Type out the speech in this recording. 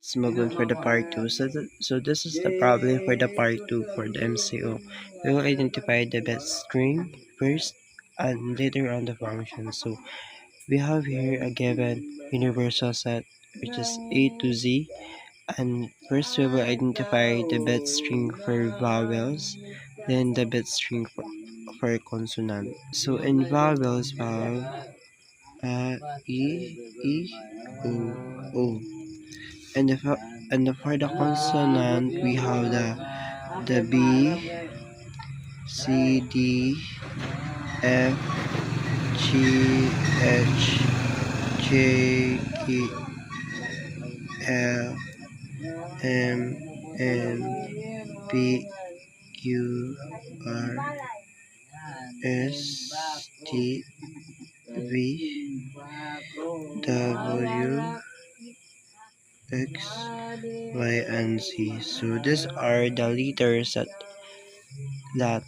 let's move on for the part 2. So this is the problem for the part 2 for the MCO. We will identify the best string first and later on the function. So we have here a given universal set which is A to Z, and first we will identify the bit string for vowels, then the bit string for consonant. So in vowels we have E, E, O, O. And for the consonant we have the B, C, D, F, G, H, J, K, L, M, N, P, Q, R, S, T, V, W, X, Y, and Z. So these are the letters that are